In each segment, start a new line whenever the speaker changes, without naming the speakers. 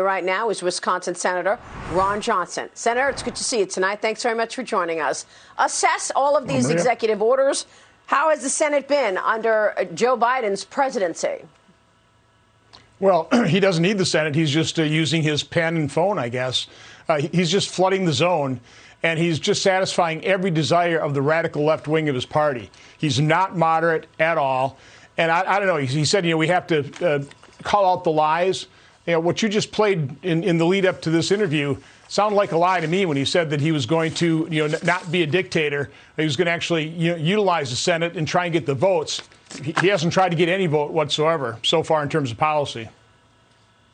me right now is Wisconsin Senator Ron Johnson. Senator, it's good to see you tonight. Thanks very much for joining us. Assess all of these executive orders. How has the Senate been under Joe Biden's presidency?
Well, he doesn't need the Senate. He's just using his pen and phone, I guess. He's just flooding the zone, and he's just satisfying every desire of the radical left wing of his party. He's not moderate at all. And I don't know. He said, we have to call out the lies. What you just played in the lead up to this interview sounded like a lie to me when he said that he was going to, not be a dictator. He was going to actually utilize the Senate and try and get the votes. He hasn't tried to get any vote whatsoever so far in terms of policy.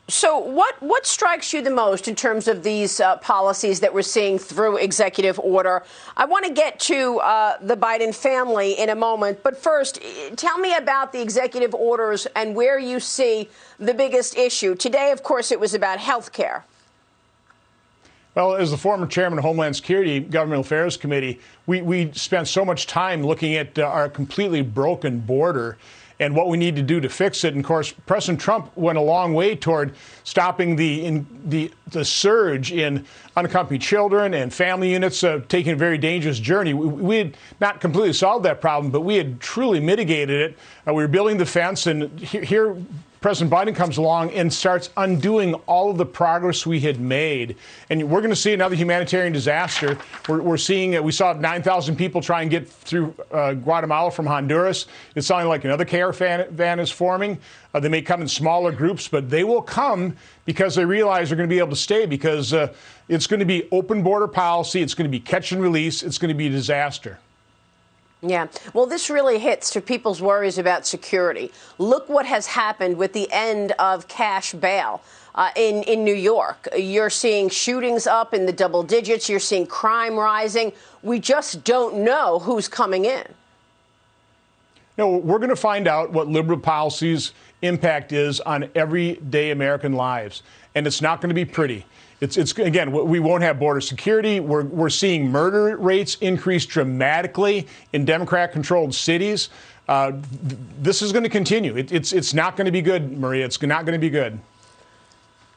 So what strikes you the most in terms of these policies that we're seeing through executive order? I want to get to the Biden family in a moment. But first, tell me about the executive orders and where you see the biggest issue. Today, of course, it was about health care.
Well, as the former chairman of Homeland Security Government Affairs Committee, we spent so much time looking at our completely broken border and what we need to do to fix it. And, of course, President Trump went a long way toward stopping the surge in unaccompanied children and family units taking a very dangerous journey. We had not completely solved that problem, but we had truly mitigated it. We were building the fence, and here President Biden comes along and starts undoing all of the progress we had made. And we're going to see another humanitarian disaster. We're seeing, we saw 9,000 people try and get through Guatemala from Honduras. It's sounding like another caravan is forming. They may come in smaller groups, but they will come because they realize they're going to be able to stay because it's going to be open border policy. It's going to be catch and release. It's going to be a disaster.
Yeah. Well, this really hits to people's worries about security. Look what has happened with the end of cash bail in New York. You're seeing shootings up in the double digits. You're seeing crime rising. We just don't know who's coming in.
No, we're going to find out what liberal policy's impact is on everyday American lives. And it's not going to be pretty. It's again, we won't have border security. We're seeing murder rates increase dramatically in Democrat-controlled cities. This is going to continue. It's not going to be good, Maria. It's not going to be good.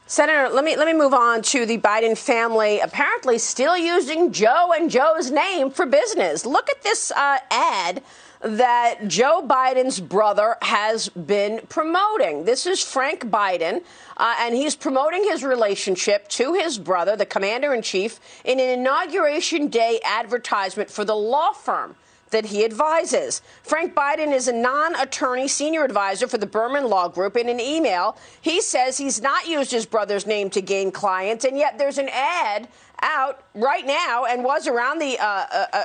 Senator, let me move on to the Biden family apparently still using Joe and Joe's name for business. Look at this ad that Joe Biden's brother has been promoting. This is Frank Biden, and he's promoting his relationship to his brother, the commander-in-chief, in an Inauguration Day advertisement for the law firm that he advises. Frank Biden is a non-attorney senior advisor for the Berman Law Group. In an email, he says he's not used his brother's name to gain clients, and yet there's an ad out right now and was around the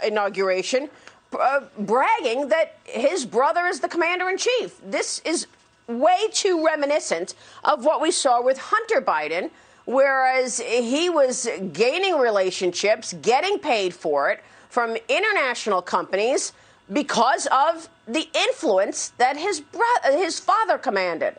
inauguration bragging that his brother is the commander-in-chief. This is way too reminiscent of what we saw with Hunter Biden, whereas he was gaining relationships, getting paid for it from international companies because of the influence that his father commanded.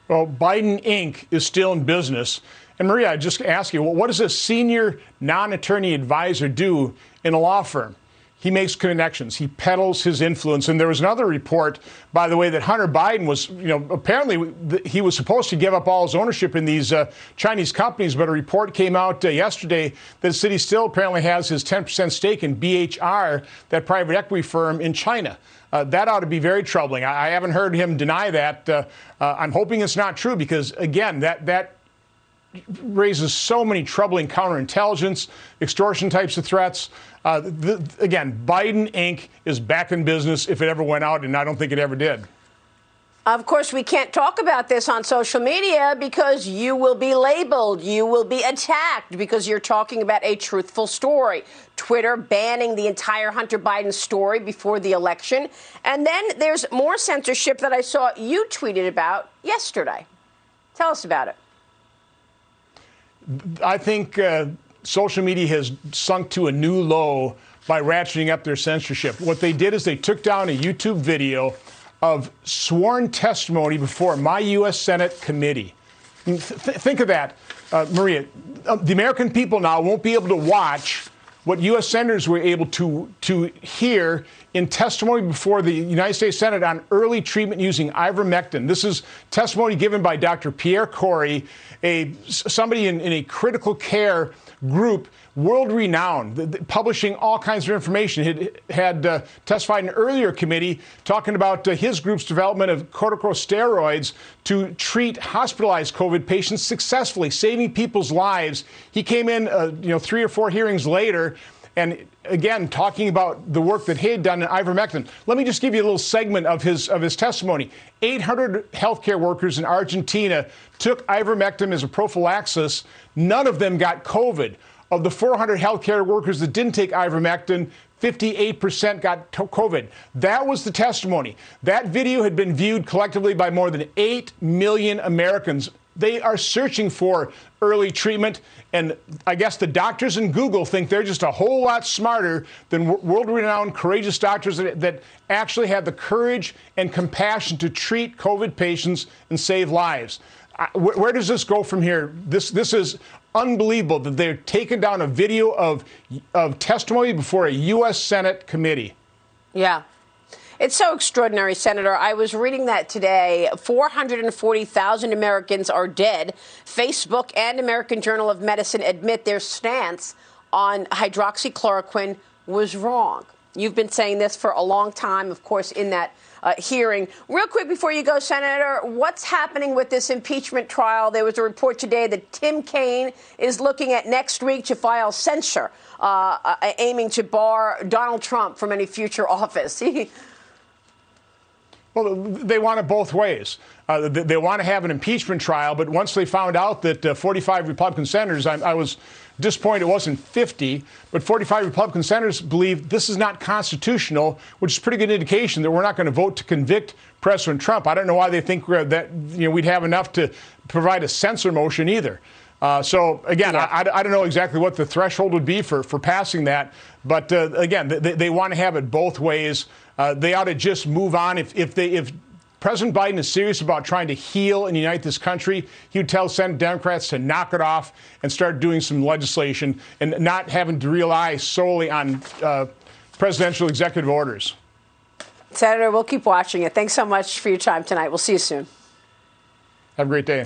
Well, Biden Inc. is still in business. And Maria, I just ask you, what does a senior non-attorney advisor do in a law firm? He makes connections. He peddles his influence. And there was another report, by the way, that Hunter Biden was, apparently he was supposed to give up all his ownership in these Chinese companies. But a report came out yesterday that the city still apparently has his 10% stake in BHR, that private equity firm in China. That ought to be very troubling. I haven't heard him deny that. I'm hoping it's not true because, again, that raises so many troubling counterintelligence, extortion types of threats. Again, Biden Inc. is back in business if it ever went out, and I don't think it ever did.
Of course, we can't talk about this on social media because you will be labeled, you will be attacked because you're talking about a truthful story. Twitter banning the entire Hunter Biden story before the election. And then there's more censorship that I saw you tweeted about yesterday. Tell us about it.
I think social media has sunk to a new low by ratcheting up their censorship. What they did is they took down a YouTube video of sworn testimony before my U.S. Senate committee. Think of that, Maria. The American people now won't be able to watch what U.S. senators were able to hear in testimony before the United States Senate on early treatment using ivermectin. This is testimony given by Dr. Pierre Corey, somebody in a critical care group, world-renowned, publishing all kinds of information. He had testified in an earlier committee talking about his group's development of corticosteroids to treat hospitalized COVID patients successfully, saving people's lives. He came in, 3 or 4 hearings later, and again, talking about the work that he had done in ivermectin. Let me just give you a little segment of his testimony. 800 healthcare workers in Argentina took ivermectin as a prophylaxis. None of them got COVID. Of the 400 healthcare workers that didn't take ivermectin, 58% got COVID. That was the testimony. That video had been viewed collectively by more than 8 million Americans. They are searching for early treatment, and I guess the doctors in Google think they're just a whole lot smarter than world-renowned, courageous doctors that actually have the courage and compassion to treat COVID patients and save lives. Where does this go from here? This is unbelievable that they're taking down a video of testimony before a U.S. Senate committee.
Yeah. It's so extraordinary, Senator. I was reading that today. 440,000 Americans are dead. Facebook and American Journal of Medicine admit their stance on hydroxychloroquine was wrong. You've been saying this for a long time, of course, in that hearing. Real quick before you go, Senator, what's happening with this impeachment trial? There was a report today that Tim Kaine is looking at next week to file censure, aiming to bar Donald Trump from any future office.
Well, they want it both ways. They want to have an impeachment trial, but once they found out that 45 Republican senators, I was disappointed it wasn't 50, but 45 Republican senators believe this is not constitutional, which is a pretty good indication that we're not going to vote to convict President Trump. I don't know why they think that we'd have enough to provide a censure motion either. So, again, yeah. I don't know exactly what the threshold would be for passing that. But, again, they want to have it both ways. They ought to just move on. If President Biden is serious about trying to heal and unite this country, he would tell Senate Democrats to knock it off and start doing some legislation and not having to rely solely on presidential executive orders.
Senator, we'll keep watching it. Thanks so much for your time tonight. We'll see you soon.
Have a great day.